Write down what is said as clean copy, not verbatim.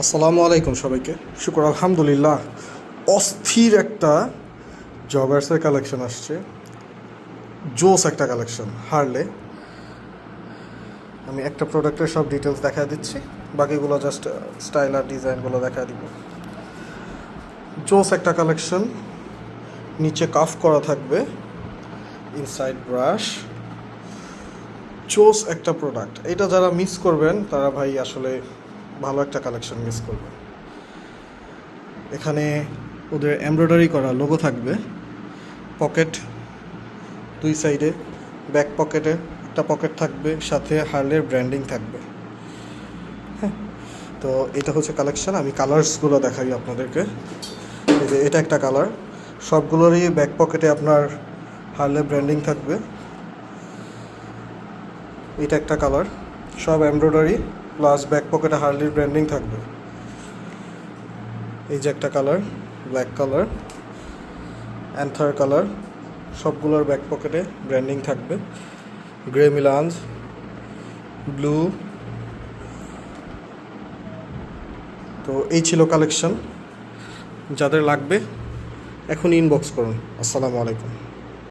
আসসালামু আলাইকুম সবাইকে। শুকর আলহামদুলিল্লাহ, অস্থির একটা জগার্সের কালেকশন আসছে, জোস একটা কালেকশন হারলে। আমি একটা প্রোডাক্টের সব ডিটেলস দেখা দিচ্ছি, বাকিগুলো জাস্ট স্টাইল আর ডিজাইনগুলো দেখা দিব। জোস একটা কালেকশন, নিচে কাফ করা থাকবে, ইনসাইড ব্রাশ। জোস একটা প্রোডাক্ট, এটা যারা মিস করবেন তারা ভাই আসলে ভালো একটা কালেকশন মিস করবেন। এখানে ওদের এমব্রয়ডারি করা লোগো থাকবে, পকেট দুই সাইডে, ব্যাক পকেটে একটা পকেট থাকবে, সাথে হার্লের ব্র্যান্ডিং থাকবে। হ্যাঁ, তো এটা হচ্ছে কালেকশন। আমি কালার্সগুলো দেখাই আপনাদেরকে। এই যে এটা একটা কালার, সবগুলোরই ব্যাক পকেটে আপনার হার্লের ব্র্যান্ডিং থাকবে। এটা একটা কালার, সব এমব্রয়ডারি প্লাস ব্যাক পকেটে হার্লির ব্র্যান্ডিং থাকবে। এই যে একটা colour, black colour, another colour, সবগুলোর ব্যাক পকেটে ব্র্যান্ডিং থাকবে। Grey মিলান্স, blue. তো এই ছিল কালেকশন, যাদের লাগবে এখন ইনবক্স করুন। আসসালামু আলাইকুম।